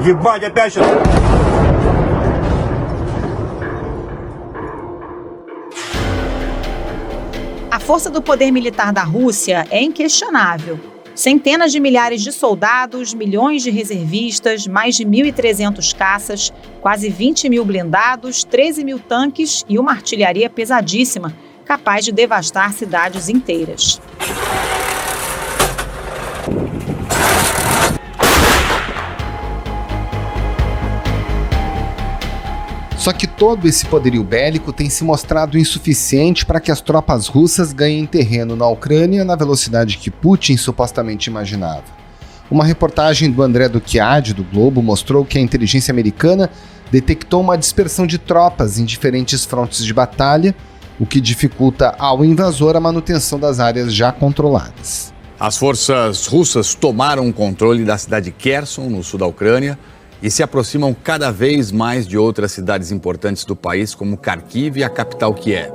Ебать, опять что-то! A força do poder militar da Rússia é inquestionável. Centenas de milhares de soldados, milhões de reservistas, mais de 1.300 caças, quase 20 mil blindados, 13 mil tanques e uma artilharia pesadíssima, capaz de devastar cidades inteiras. Só que todo esse poderio bélico tem se mostrado insuficiente para que as tropas russas ganhem terreno na Ucrânia na velocidade que Putin supostamente imaginava. Uma reportagem do André Duchiadi, do Globo, mostrou que a inteligência americana detectou uma dispersão de tropas em diferentes frontes de batalha, o que dificulta ao invasor a manutenção das áreas já controladas. As forças russas tomaram o controle da cidade de Kherson, no sul da Ucrânia, e se aproximam cada vez mais de outras cidades importantes do país, como Kharkiv e a capital Kiev.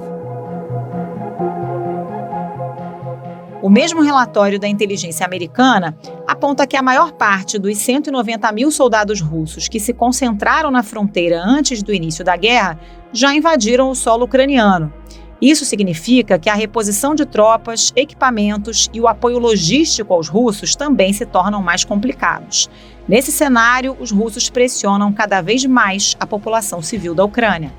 O mesmo relatório da inteligência americana aponta que a maior parte dos 190 mil soldados russos que se concentraram na fronteira antes do início da guerra já invadiram o solo ucraniano. Isso significa que a reposição de tropas, equipamentos e o apoio logístico aos russos também se tornam mais complicados. Nesse cenário, os russos pressionam cada vez mais a população civil da Ucrânia.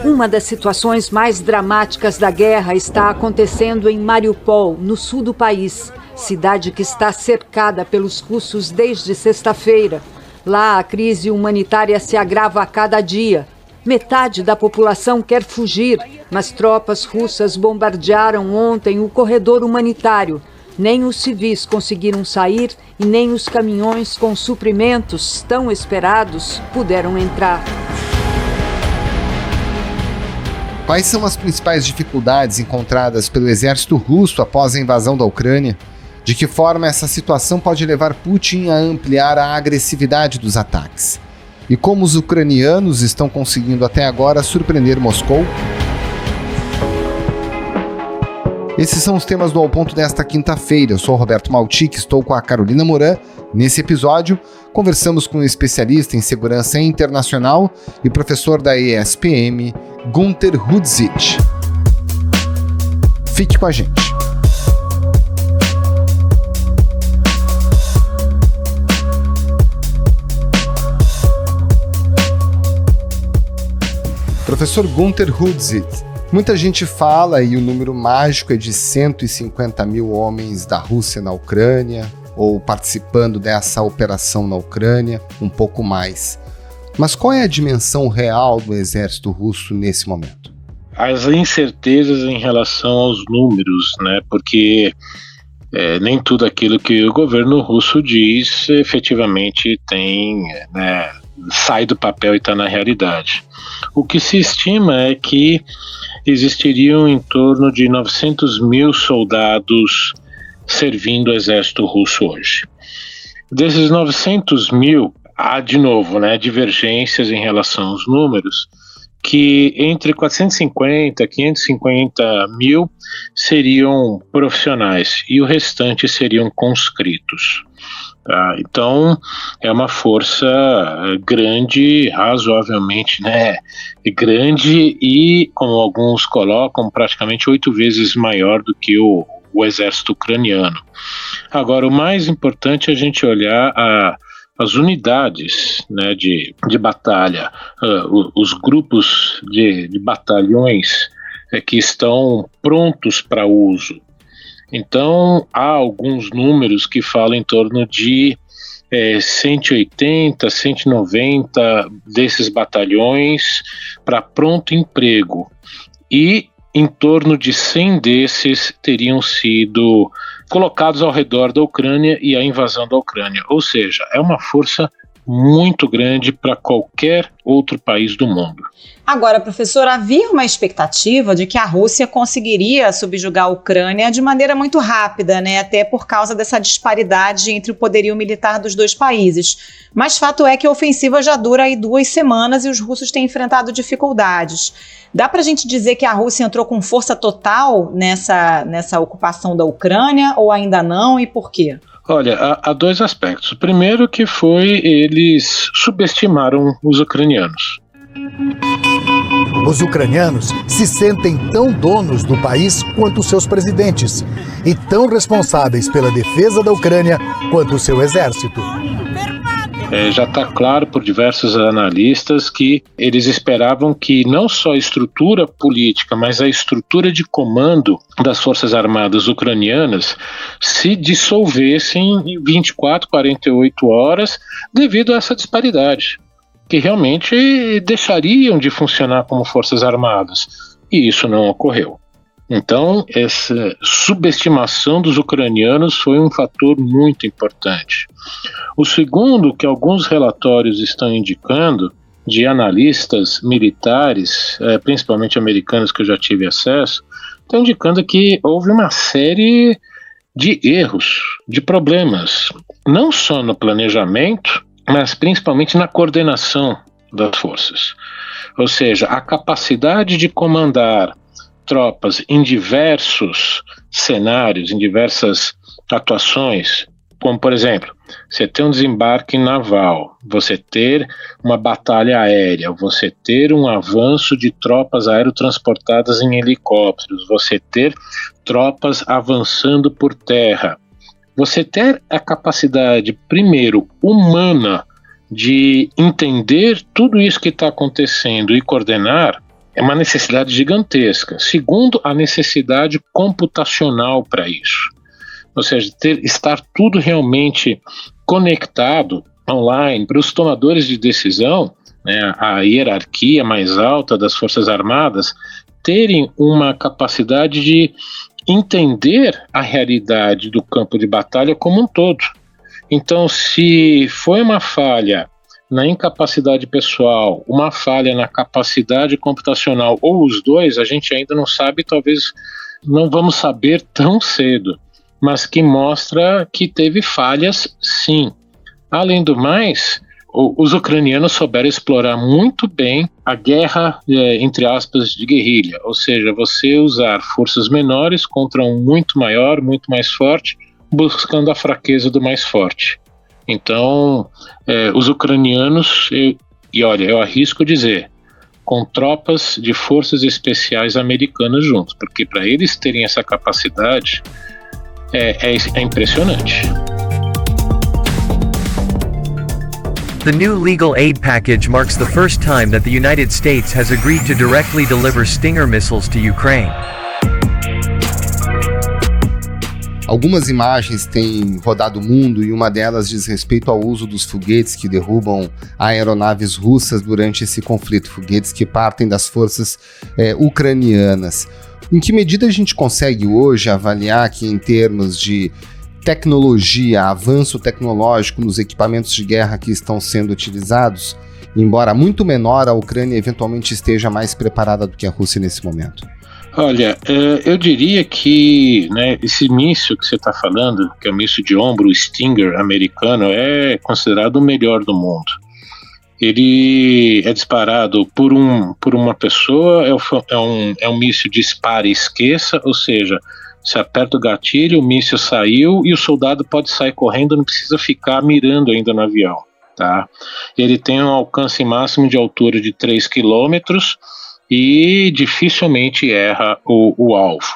Uma das situações mais dramáticas da guerra está acontecendo em Mariupol, no sul do país, cidade que está cercada pelos russos desde sexta-feira. Lá, a crise humanitária se agrava a cada dia. Metade da população quer fugir, mas tropas russas bombardearam ontem o corredor humanitário. Nem os civis conseguiram sair e nem os caminhões com suprimentos tão esperados puderam entrar. Quais são as principais dificuldades encontradas pelo exército russo após a invasão da Ucrânia? De que forma essa situação pode levar Putin a ampliar a agressividade dos ataques? E como os ucranianos estão conseguindo até agora surpreender Moscou? Esses são os temas do Ao Ponto desta quinta-feira. Eu sou Roberto Maltic, estou com a Carolina Moran. Nesse episódio, conversamos com um especialista em segurança internacional e professor da ESPM, Günter Hudzit. Fique com a gente. Professor Günter Hudzit, muita gente fala e o número mágico é de 150 mil homens da Rússia na Ucrânia, ou participando dessa operação na Ucrânia, um pouco mais. Mas qual é a dimensão real do exército russo nesse momento? As incertezas em relação aos números, né? Porque nem tudo aquilo que o governo russo diz efetivamente tem, sai do papel e está na realidade. O que se estima é que existiriam em torno de 900 mil soldados servindo o exército russo hoje. Desses 900 mil, há de novo divergências em relação aos números, que entre 450 e 550 mil seriam profissionais e o restante seriam conscritos. Tá? Então, é uma força grande, razoavelmente grande e, como alguns colocam, praticamente 8 vezes maior do que o exército ucraniano. Agora, o mais importante é a gente olhar as unidades de batalha, os grupos de batalhões que estão prontos para uso. Então, há alguns números que falam em torno de 180, 190 desses batalhões para pronto emprego. E em torno de 100 desses teriam sido colocados ao redor da Ucrânia e a invasão da Ucrânia. Ou seja, é uma força muito grande para qualquer outro país do mundo. Agora, professor, havia uma expectativa de que a Rússia conseguiria subjugar a Ucrânia de maneira muito rápida, até por causa dessa disparidade entre o poderio militar dos dois países. Mas fato é que a ofensiva já dura aí 2 semanas e os russos têm enfrentado dificuldades. Dá para a gente dizer que a Rússia entrou com força total nessa ocupação da Ucrânia ou ainda não, e por quê? Olha, há dois aspectos. O primeiro que foi eles subestimaram os ucranianos. Os ucranianos se sentem tão donos do país quanto seus presidentes e tão responsáveis pela defesa da Ucrânia quanto o seu exército. Já está claro por diversos analistas que eles esperavam que não só a estrutura política, mas a estrutura de comando das Forças Armadas ucranianas se dissolvessem em 24, 48 horas devido a essa disparidade, que realmente deixariam de funcionar como Forças Armadas, e isso não ocorreu. Então, essa subestimação dos ucranianos foi um fator muito importante. O segundo, que alguns relatórios estão indicando, de analistas militares, principalmente americanos que eu já tive acesso, estão indicando que houve uma série de erros, de problemas, não só no planejamento, mas principalmente na coordenação das forças. Ou seja, a capacidade de comandar tropas em diversos cenários, em diversas atuações, como, por exemplo, você ter um desembarque naval, você ter uma batalha aérea, você ter um avanço de tropas aerotransportadas em helicópteros, você ter tropas avançando por terra, você ter a capacidade, primeiro, humana, de entender tudo isso que está acontecendo e coordenar, é uma necessidade gigantesca. Segundo, a necessidade computacional para isso. Ou seja, estar tudo realmente conectado online para os tomadores de decisão, né, a hierarquia mais alta das Forças Armadas, terem uma capacidade de entender a realidade do campo de batalha como um todo. Então, se foi uma falha na incapacidade pessoal, uma falha na capacidade computacional, ou os dois, a gente ainda não sabe, talvez não vamos saber tão cedo, mas que mostra que teve falhas, sim. Além do mais, os ucranianos souberam explorar muito bem a guerra, entre aspas, de guerrilha, ou seja, você usar forças menores contra um muito maior, muito mais forte, buscando a fraqueza do mais forte. Então, os ucranianos, eu arrisco dizer, com tropas de forças especiais americanas juntos, porque para eles terem essa capacidade é impressionante. The new legal aid package marks the first time that the United States has agreed to directly deliver Stinger missiles to Ukraine. Algumas imagens têm rodado o mundo e uma delas diz respeito ao uso dos foguetes que derrubam aeronaves russas durante esse conflito, foguetes que partem das forças ucranianas. Em que medida a gente consegue hoje avaliar que em termos de tecnologia, avanço tecnológico nos equipamentos de guerra que estão sendo utilizados, embora muito menor, a Ucrânia eventualmente esteja mais preparada do que a Rússia nesse momento? Olha, eu diria que, né, esse míssil que você está falando, que é o míssil de ombro, o Stinger americano, é considerado o melhor do mundo. Ele é disparado por uma pessoa, é um míssil dispara e esqueça, ou seja, você aperta o gatilho, o míssil saiu e o soldado pode sair correndo, não precisa ficar mirando ainda no avião. Tá? Ele tem um alcance máximo de altura de 3 quilômetros, e dificilmente erra o alvo.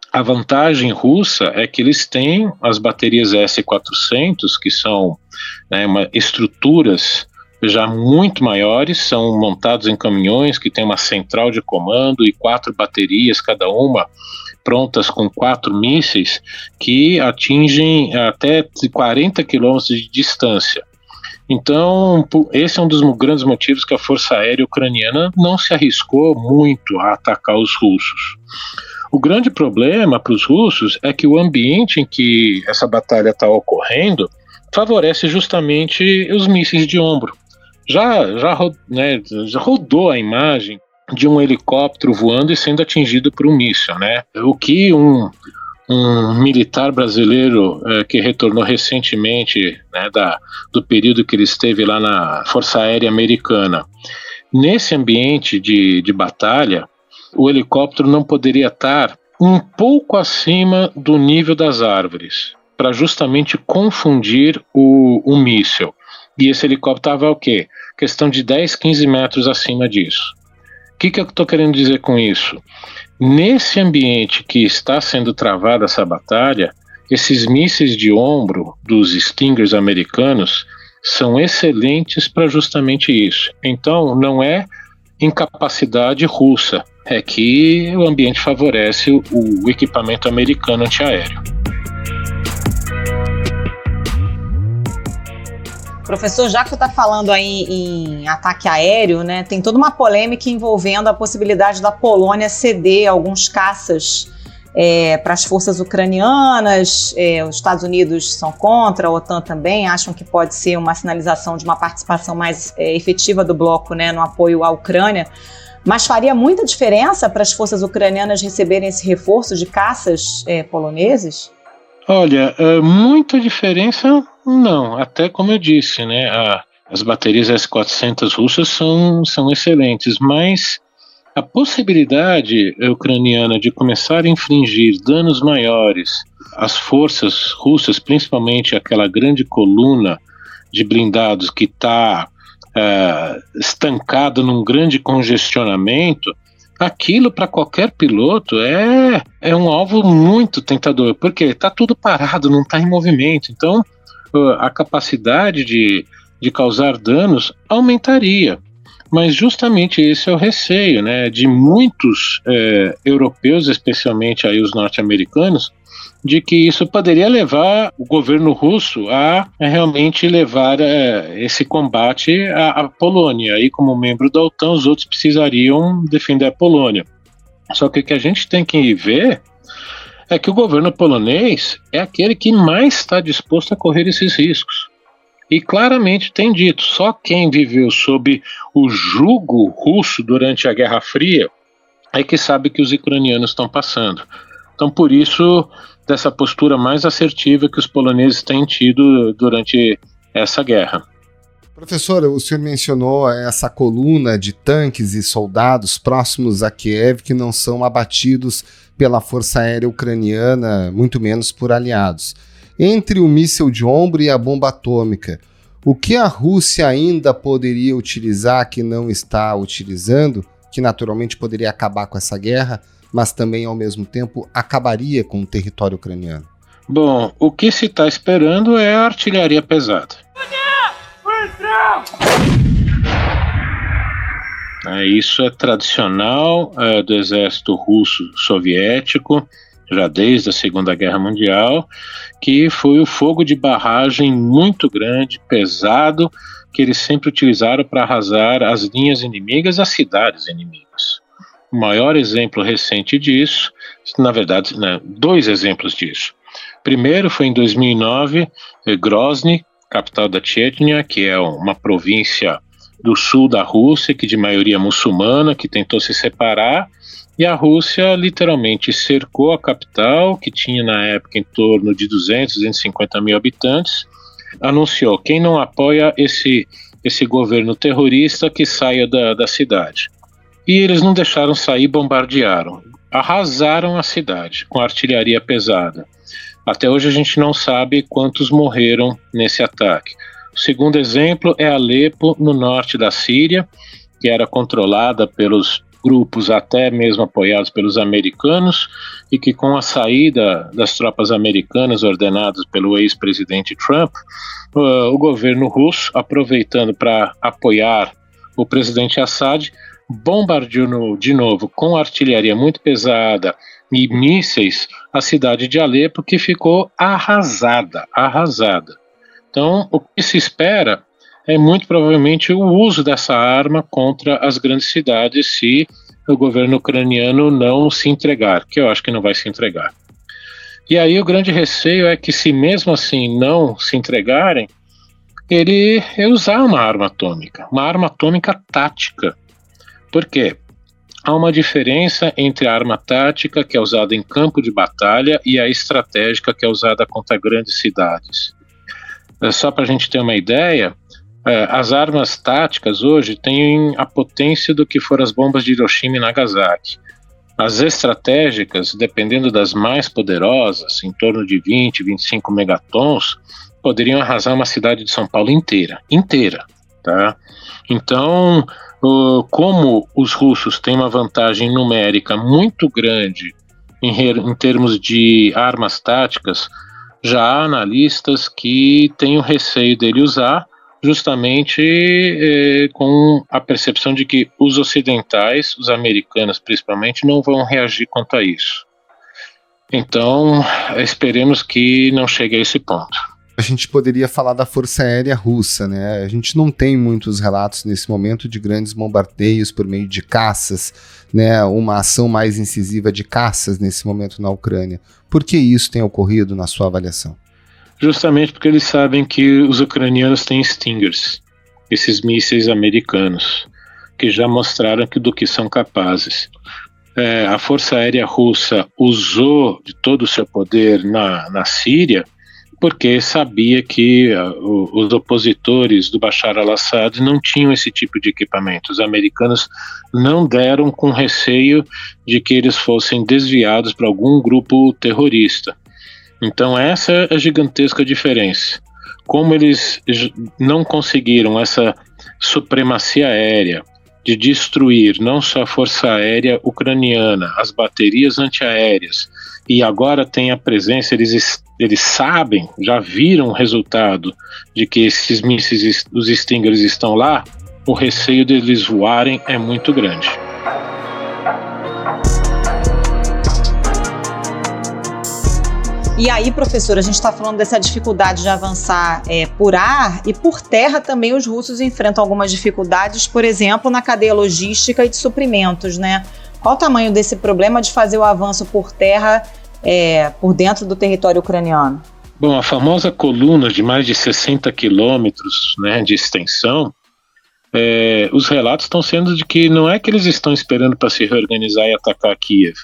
A vantagem russa é que eles têm as baterias S-400, que são, né, estruturas já muito maiores, são montados em caminhões que tem uma central de comando e 4 baterias cada uma, prontas com 4 mísseis que atingem até 40 quilômetros de distância. Então, esse é um dos grandes motivos que a Força Aérea Ucraniana não se arriscou muito a atacar os russos. O grande problema para os russos é que o ambiente em que essa batalha está ocorrendo favorece justamente os mísseis de ombro. Já rodou a imagem de um helicóptero voando e sendo atingido por um míssil, né? O que um militar brasileiro que retornou recentemente, né, do período que ele esteve lá na Força Aérea Americana. Nesse ambiente de batalha, o helicóptero não poderia estar um pouco acima do nível das árvores. para justamente confundir o míssil. E esse helicóptero estava o quê? Questão de 10, 15 metros acima disso. O que eu estou querendo dizer com isso? Nesse ambiente que está sendo travada essa batalha, esses mísseis de ombro dos Stingers americanos são excelentes para justamente isso. Então, não é incapacidade russa, é que o ambiente favorece o equipamento americano antiaéreo. Professor, já que você está falando aí em ataque aéreo, né, tem toda uma polêmica envolvendo a possibilidade da Polônia ceder alguns caças para as forças ucranianas. Os Estados Unidos são contra, a OTAN também, acham que pode ser uma sinalização de uma participação mais efetiva do bloco, né, no apoio à Ucrânia. Mas faria muita diferença para as forças ucranianas receberem esse reforço de caças poloneses? Olha, muita diferença não, até como eu disse, né, as baterias S-400 russas são excelentes, mas a possibilidade ucraniana de começar a infligir danos maiores às forças russas, principalmente aquela grande coluna de blindados que está estancada num grande congestionamento, aquilo para qualquer piloto é um alvo muito tentador, porque está tudo parado, não está em movimento. Então a capacidade de causar danos aumentaria. Mas justamente esse é o receio, né, de muitos europeus, especialmente aí os norte-americanos, de que isso poderia levar o governo russo a realmente levar esse combate à Polônia. Aí, como membro da OTAN, os outros precisariam defender a Polônia. Só que o que a gente tem que ver é que o governo polonês é aquele que mais está disposto a correr esses riscos. E claramente tem dito, só quem viveu sob o jugo russo durante a Guerra Fria é que sabe que os ucranianos estão passando. Então, por isso, dessa postura mais assertiva que os poloneses têm tido durante essa guerra. Professor, o senhor mencionou essa coluna de tanques e soldados próximos a Kiev que não são abatidos pela Força Aérea Ucraniana, muito menos por aliados. Entre o míssil de ombro e a bomba atômica, o que a Rússia ainda poderia utilizar que não está utilizando, que naturalmente poderia acabar com essa guerra, mas também, ao mesmo tempo, acabaria com o território ucraniano? Bom, o que se está esperando é a artilharia pesada. Isso é tradicional do exército russo soviético, já desde a Segunda Guerra Mundial, que foi o fogo de barragem muito grande, pesado, que eles sempre utilizaram para arrasar as linhas inimigas, as cidades inimigas. O maior exemplo recente disso, na verdade, né, 2 exemplos disso. Primeiro foi em 2009, Grozny, capital da Chechnya, que é uma província do sul da Rússia, que de maioria muçulmana, que tentou se separar, e a Rússia literalmente cercou a capital, que tinha na época em torno de 200, 250 mil habitantes, anunciou: quem não apoia esse governo terrorista que saia da cidade. E eles não deixaram sair, bombardearam, arrasaram a cidade com artilharia pesada. Até hoje a gente não sabe quantos morreram nesse ataque. O segundo exemplo é Alepo, no norte da Síria, que era controlada pelos grupos até mesmo apoiados pelos americanos, e que com a saída das tropas americanas ordenadas pelo ex-presidente Trump, o governo russo, aproveitando para apoiar o presidente Assad, bombardeou de novo com artilharia muito pesada e mísseis a cidade de Alepo, que ficou arrasada. Então, o que se espera é muito provavelmente o uso dessa arma contra as grandes cidades se o governo ucraniano não se entregar, que eu acho que não vai se entregar. E aí o grande receio é que, se mesmo assim não se entregarem, ele usar uma arma atômica tática. Por quê? Há uma diferença entre a arma tática, que é usada em campo de batalha, e a estratégica, que é usada contra grandes cidades. Só para a gente ter uma ideia, as armas táticas hoje têm a potência do que foram as bombas de Hiroshima e Nagasaki. As estratégicas, dependendo das mais poderosas, em torno de 20, 25 megatons, poderiam arrasar uma cidade de São Paulo inteira, tá? Então, como os russos têm uma vantagem numérica muito grande em termos de armas táticas, já há analistas que têm o receio dele usar, justamente com a percepção de que os ocidentais, os americanos principalmente, não vão reagir quanto a isso. Então, esperemos que não chegue a esse ponto. A gente poderia falar da Força Aérea Russa, né? A gente não tem muitos relatos nesse momento de grandes bombardeios por meio de caças, né? Uma ação mais incisiva de caças nesse momento na Ucrânia. Por que isso tem ocorrido na sua avaliação? Justamente porque eles sabem que os ucranianos têm Stingers, esses mísseis americanos, que já mostraram do que são capazes. A Força Aérea Russa usou de todo o seu poder na Síria, porque sabia que os opositores do Bashar al-Assad não tinham esse tipo de equipamento. Os americanos não deram com receio de que eles fossem desviados para algum grupo terrorista. Então essa é a gigantesca diferença. Como eles não conseguiram essa supremacia aérea de destruir não só a força aérea ucraniana, as baterias antiaéreas, e agora tem a presença, eles sabem, já viram o resultado de que esses mísseis, os Stingers estão lá, o receio deles voarem é muito grande. E aí, professor, a gente está falando dessa dificuldade de avançar por ar e por terra também os russos enfrentam algumas dificuldades, por exemplo, na cadeia logística e de suprimentos, né? Qual o tamanho desse problema de fazer o avanço por terra por dentro do território ucraniano? Bom, a famosa coluna de mais de 60 quilômetros, né, de extensão, os relatos estão sendo de que não é que eles estão esperando para se reorganizar e atacar Kiev.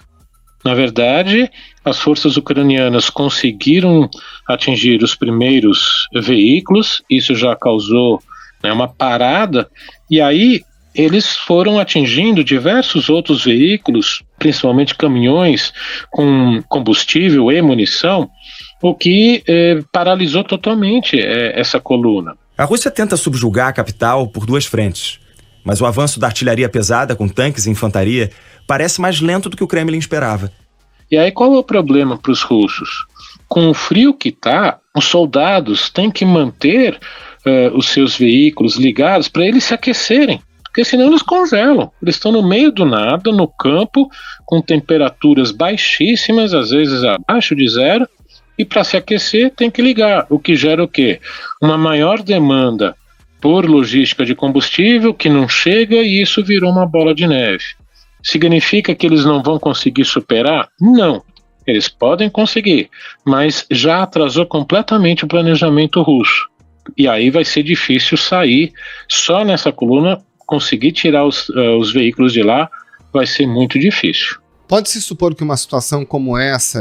Na verdade, as forças ucranianas conseguiram atingir os primeiros veículos, isso já causou, né, uma parada, e aí eles foram atingindo diversos outros veículos, principalmente caminhões com combustível e munição, o que paralisou totalmente essa coluna. A Rússia tenta subjugar a capital por duas frentes, mas o avanço da artilharia pesada com tanques e infantaria parece mais lento do que o Kremlin esperava. E aí qual é o problema para os russos? Com o frio que está, os soldados têm que manter os seus veículos ligados para eles se aquecerem, porque senão eles congelam. Eles estão no meio do nada, no campo, com temperaturas baixíssimas, às vezes abaixo de zero, e para se aquecer tem que ligar, o que gera o quê? Uma maior demanda por logística de combustível que não chega, e isso virou uma bola de neve. Significa que eles não vão conseguir superar? Não, eles podem conseguir, mas já atrasou completamente o planejamento russo. E aí vai ser difícil sair só nessa coluna, conseguir tirar os veículos de lá vai ser muito difícil. Pode-se supor que uma situação como essa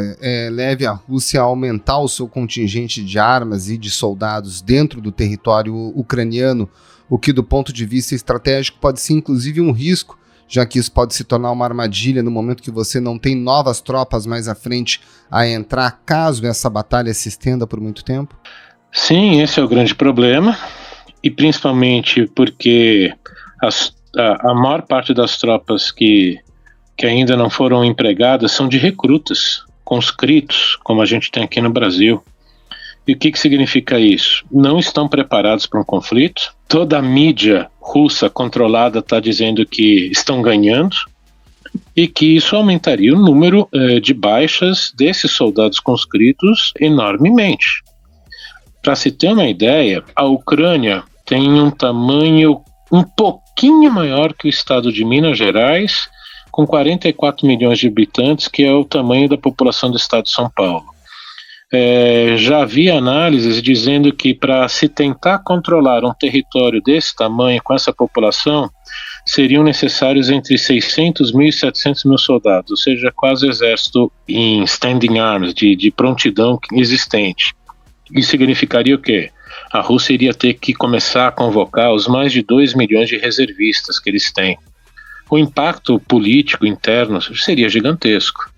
leve a Rússia a aumentar o seu contingente de armas e de soldados dentro do território ucraniano, o que do ponto de vista estratégico pode ser inclusive um risco, já que isso pode se tornar uma armadilha no momento que você não tem novas tropas mais à frente a entrar, caso essa batalha se estenda por muito tempo? Sim, esse é o grande problema, e principalmente porque a maior parte das tropas que ainda não foram empregadas são de recrutas, conscritos, como a gente tem aqui no Brasil. E o que significa isso? Não estão preparados para um conflito. Toda a mídia russa controlada está dizendo que estão ganhando e que isso aumentaria o número de baixas desses soldados conscritos enormemente. Para se ter uma ideia, a Ucrânia tem um tamanho um pouquinho maior que o estado de Minas Gerais, com 44 milhões de habitantes, que é o tamanho da população do estado de São Paulo. Já havia análises dizendo que para se tentar controlar um território desse tamanho, com essa população, seriam necessários entre 600 mil e 700 mil soldados, ou seja, quase o exército em standing arms, de prontidão existente. Isso significaria o quê? A Rússia iria ter que começar a convocar os mais de 2 milhões de reservistas que eles têm. o impacto político interno seria gigantesco.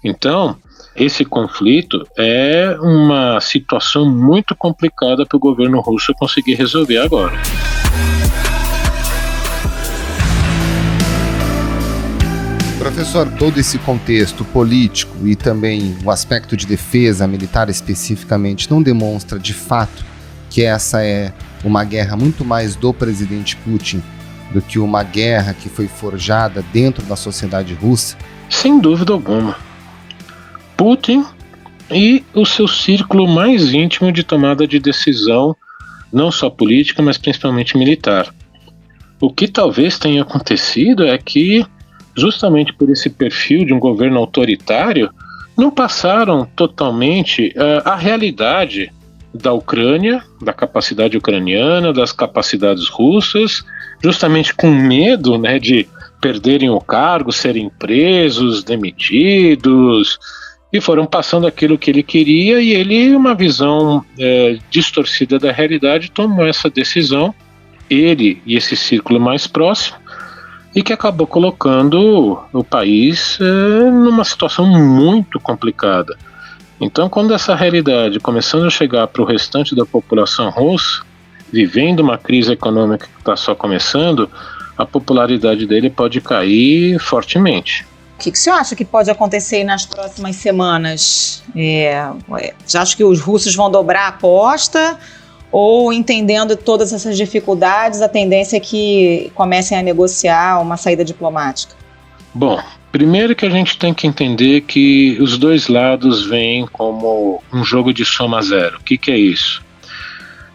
Então, esse conflito é uma situação muito complicada para o governo russo conseguir resolver agora. Professor, todo esse contexto político e também o aspecto de defesa militar especificamente não demonstra de fato que essa é uma guerra muito mais do presidente Putin do que uma guerra que foi forjada dentro da sociedade russa? Sem dúvida alguma. Putin e o seu círculo mais íntimo de tomada de decisão, não só política, mas principalmente militar. O que talvez tenha acontecido é que, justamente por esse perfil de um governo autoritário, não passaram totalmente a realidade da Ucrânia, da capacidade ucraniana, das capacidades russas, justamente com medo, né, de perderem o cargo, serem presos, demitidos, e foram passando aquilo que ele queria, e ele, uma visão distorcida da realidade, tomou essa decisão, ele e esse círculo mais próximo, e que acabou colocando o país numa situação muito complicada. Então, quando essa realidade começando a chegar para o restante da população russa, vivendo uma crise econômica que está só começando, a popularidade dele pode cair fortemente. O que o senhor acha que pode acontecer nas próximas semanas? Já acha que os russos vão dobrar a aposta? Ou, entendendo todas essas dificuldades, a tendência é que comecem a negociar uma saída diplomática? Bom, primeiro que a gente tem que entender que os dois lados veem como um jogo de soma zero. O que é isso?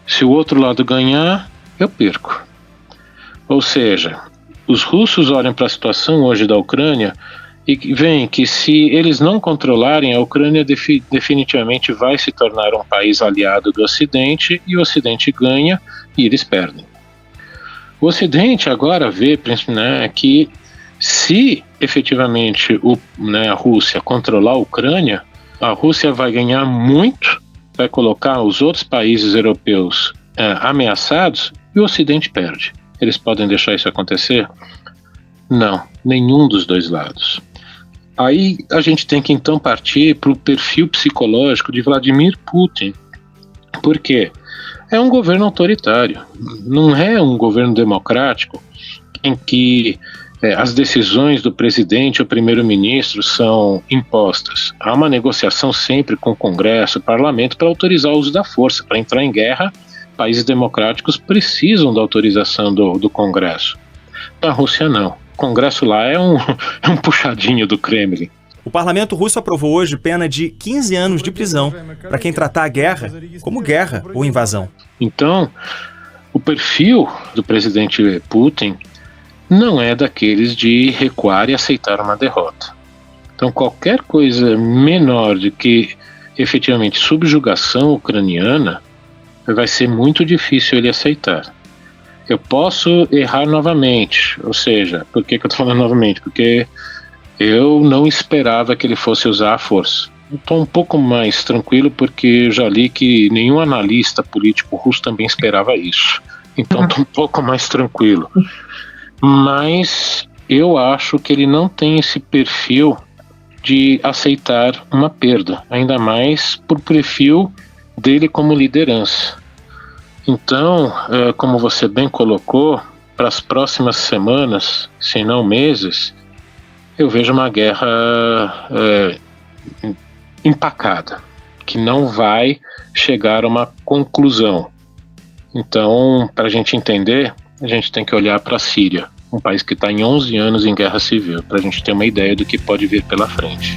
Se o outro lado ganhar, eu perco. Ou seja, os russos olham para a situação hoje da Ucrânia e veem que, se eles não controlarem, a Ucrânia definitivamente vai se tornar um país aliado do Ocidente, e o Ocidente ganha e eles perdem. O Ocidente agora vê, né, que se efetivamente a Rússia controlar a Ucrânia, a Rússia vai ganhar muito, vai colocar os outros países europeus ameaçados, e o Ocidente perde. Eles podem deixar isso acontecer? Não, nenhum dos dois lados. Aí a gente tem que então partir para o perfil psicológico de Vladimir Putin. Por quê? É um governo autoritário, não é um governo democrático em que as decisões do presidente ou primeiro-ministro são impostas. Há uma negociação sempre com o Congresso, o Parlamento, para autorizar o uso da força. Para entrar em guerra, países democráticos precisam da autorização do Congresso. Na Rússia, não. O Congresso lá é um puxadinho do Kremlin. O parlamento russo aprovou hoje pena de 15 anos de prisão para quem tratar a guerra como guerra ou invasão. Então, o perfil do presidente Putin não é daqueles de recuar e aceitar uma derrota. Então, qualquer coisa menor do que efetivamente subjugação ucraniana vai ser muito difícil ele aceitar. Eu posso errar novamente, ou seja, por que eu estou falando novamente? Porque eu não esperava que ele fosse usar a força. Estou um pouco mais tranquilo porque já li que nenhum analista político russo também esperava isso. Então estou um pouco mais tranquilo. Mas eu acho que ele não tem esse perfil de aceitar uma perda, ainda mais por perfil dele como liderança. Então, como você bem colocou, para as próximas semanas, se não meses, eu vejo uma guerra empacada, que não vai chegar a uma conclusão. Então, para a gente entender, a gente tem que olhar para a Síria, um país que está em 11 anos em guerra civil, para a gente ter uma ideia do que pode vir pela frente.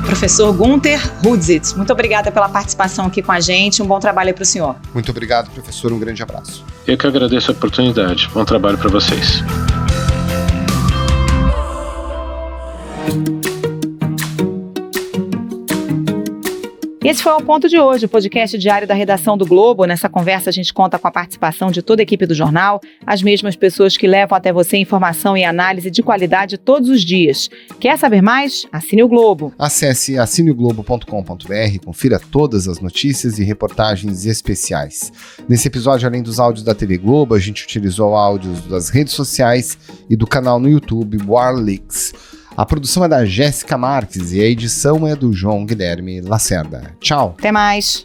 Professor Günther Rudzitz, muito obrigada pela participação aqui com a gente. Um bom trabalho para o senhor. Muito obrigado, professor. Um grande abraço. Eu que agradeço a oportunidade. Bom trabalho para vocês. E Esse foi o Ponto de hoje, o podcast diário da redação do Globo. Nessa conversa a gente conta com a participação de toda a equipe do jornal, as mesmas pessoas que levam até você informação e análise de qualidade todos os dias. Quer saber mais? Assine o Globo. Acesse assineoglobo.com.br, confira todas as notícias e reportagens especiais. Nesse episódio, além dos áudios da TV Globo, a gente utilizou áudios das redes sociais e do canal no YouTube Warleaks. A produção é da Jéssica Marques e a edição é do João Guilherme Lacerda. Tchau. Até mais.